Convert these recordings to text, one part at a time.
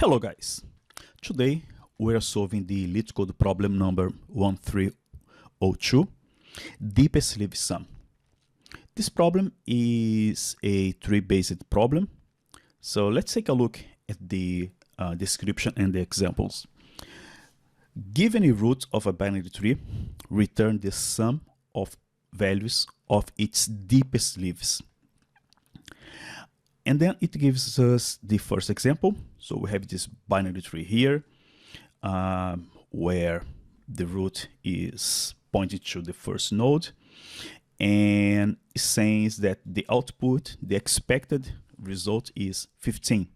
Hello guys, today we are solving the Leetcode problem number 1302, deepest leaf sum. This problem is a tree-based problem, so let's take a look at the description and the examples. Given a root of a binary tree, return the sum of values of its deepest leaves. And then it gives us the first example. So we have this binary tree here, where the root is pointing to the first node, and it says that the output, the expected result is 15,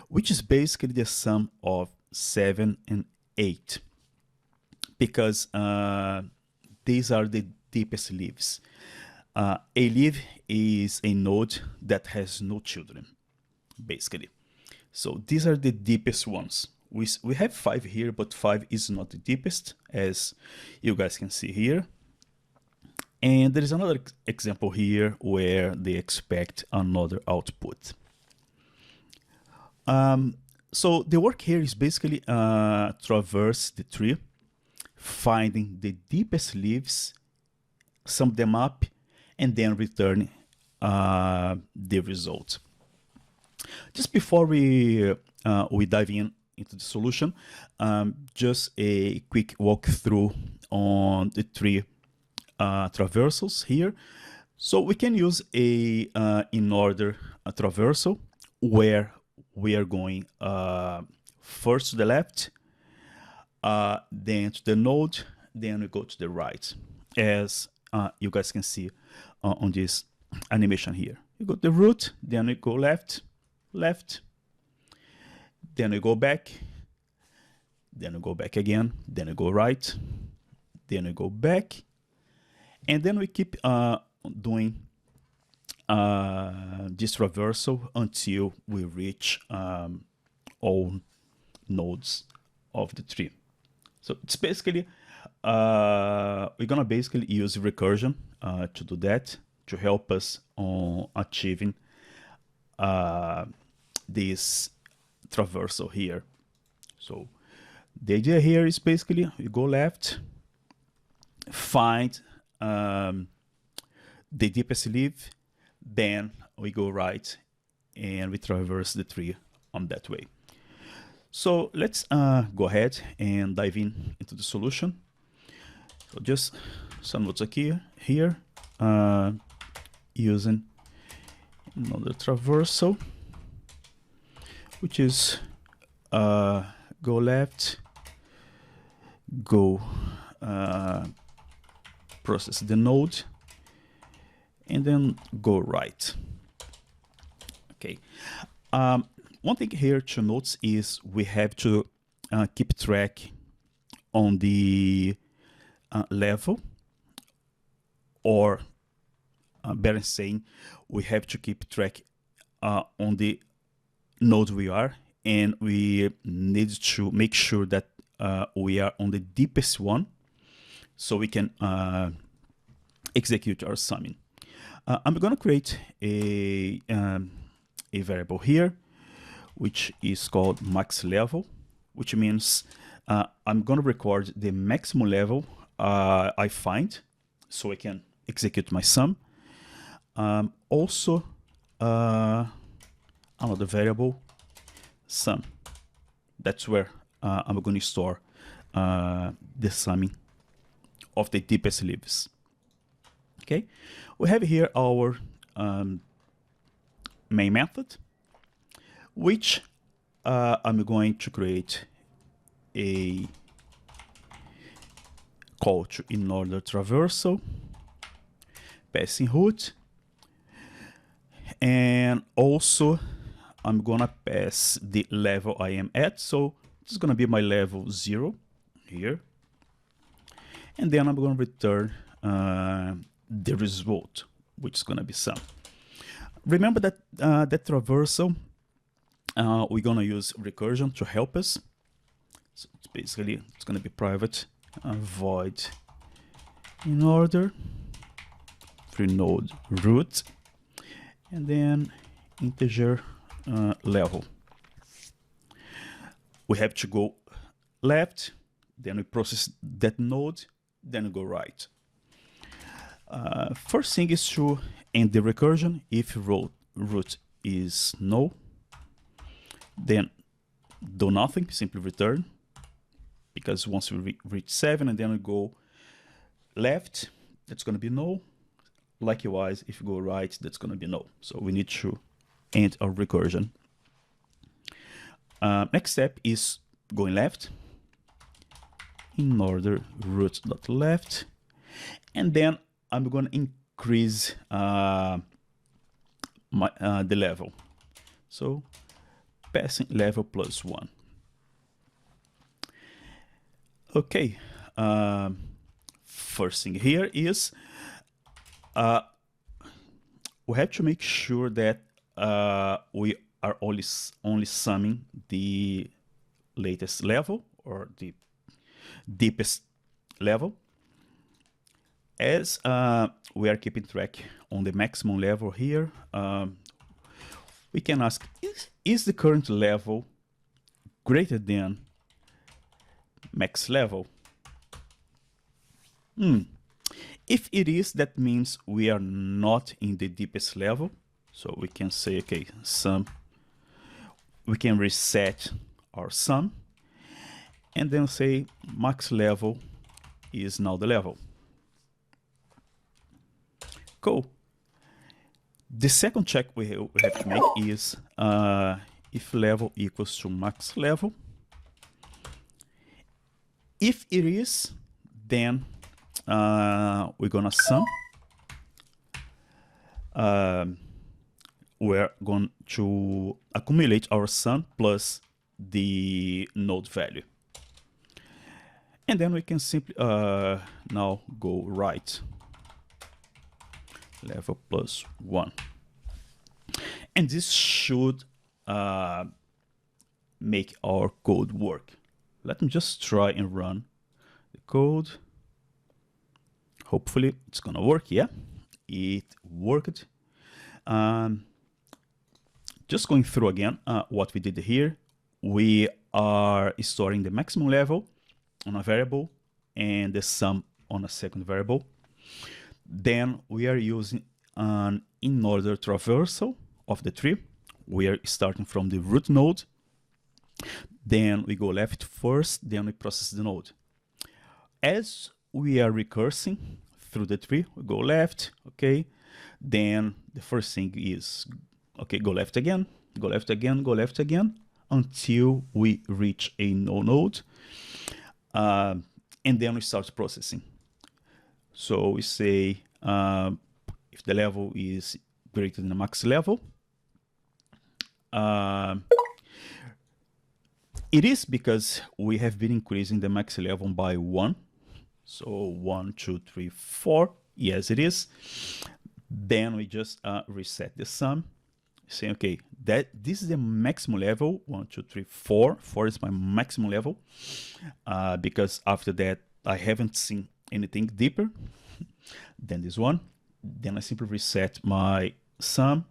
which is basically the sum of 7 and 8, because these are the deepest leaves. A leaf is a node that has no children, basically. So these are the deepest ones. We have 5 here, but 5 is not the deepest, as you guys can see here. And there is another example here where they expect another output. So the work here is basically traverse the tree, finding the deepest leaves, sum them up, and then return the result. Just before we dive into the solution, just a quick walkthrough on the three traversals here. So we can use a in order traversal where we are going first to the left, then to the node, then we go to the right, as you guys can see on this animation here. You go to the root, then we go left, then we go back, then we go back again, then we go right, then we go back, and then we keep doing this traversal until we reach all nodes of the tree. So it's basically we're gonna basically use recursion to do that, to help us on achieving this traversal here. So the idea here is basically we go left, find the deepest leaf, then we go right and we traverse the tree on that way. So let's go ahead and dive into the solution. So just some notes here, using another traversal, which is go left, go process the node, and then go right. Okay. One thing here to note is we have to keep track on the level, or better saying, we have to keep track on the node we are, and we need to make sure that we are on the deepest one, so we can execute our summing. I'm going to create a variable here, which is called max level, which means I'm going to record the maximum level I find, so I can execute my sum. Also, another variable, sum. That's where I'm going to store the summing of the deepest leaves. Okay, we have here our main method, which I'm going to create a call to in order traversal, passing root, and also I'm gonna pass the level I am at. So this is gonna be my level 0 here, and then I'm gonna return the result, which is gonna be sum. Remember that that traversal, we're gonna use recursion to help us. So it's basically, it's gonna be private void in order, free node root, and then integer level. we have to go left, then we process that node, then we go right. First thing is to end the recursion. If root is null, then do nothing, simply return, because once we reach 7 and then we go left, that's going to be null. Likewise, if you go right, that's going to be null. So we need to end our recursion. Next step is going left, in order root.left, and then I'm going to increase the level. So passing level +1. Okay. First thing here is we have to make sure that we are only summing the latest level or the deepest level. As we are keeping track on the maximum level here, we can ask, is the current level greater than max level? If it is, that means we are not in the deepest level. So we can say, okay, sum. We can reset our sum and then say max level is now the level. Cool. The second check we have to make is if level equals to max level. If it is, then we're gonna sum. We're going to accumulate our sum plus the node value. And then we can simply now go right. Level +1. And this should make our code work. Let me just try and run the code. Hopefully it's gonna work. Yeah, it worked. Just going through again what we did here. We are storing the maximum level on a variable and the sum on a second variable. Then we are using an in-order traversal of the tree. We are starting from the root node. Then we go left first, then we process the node. As we are recursing through the tree, we go left, okay. Then the first thing is, okay, go left again, go left again, go left again, until we reach a null node. And then we start processing. So we say if the level is greater than the max level. It is because we have been increasing the max level by 1. So 1, 2, 3, 4. Yes, it is. Then we just reset the sum. Saying, okay, this is the maximum level. 1, 2, 3, 4. 4 is my maximum level. Because after that, I haven't seen anything deeper than this one. Then I simply reset my sum.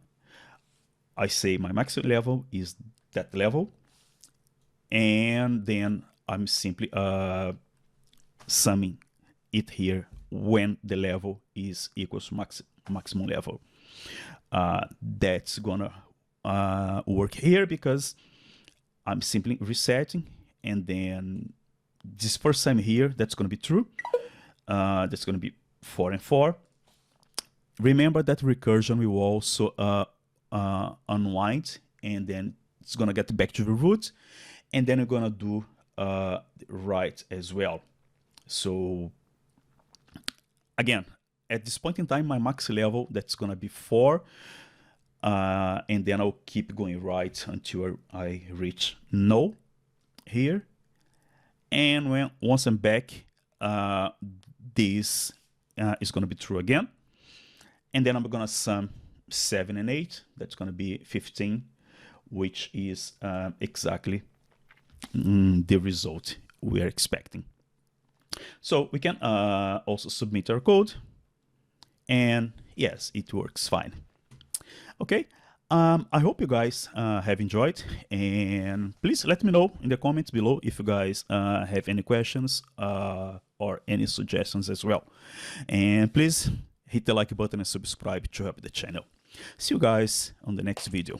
I say my maximum level is that level. And then I'm simply summing it here when the level is equal to maximum level. That's gonna work here because I'm simply resetting, and then this first time here, that's gonna be true. That's gonna be 4 and 4. Remember that recursion will also unwind, and then it's gonna get back to the root, and then we're gonna do right as well. So again, at this point in time, my max level, that's gonna be 4, and then I'll keep going right until I reach null here. And once I'm back, this is gonna be true again. And then I'm gonna sum 7 and 8. That's gonna be 15, which is exactly the result we are expecting. So we can also submit our code, and yes, it works fine. Okay, I hope you guys have enjoyed, and please let me know in the comments below if you guys have any questions or any suggestions as well. And please hit the like button and subscribe to help the channel. See you guys on the next video.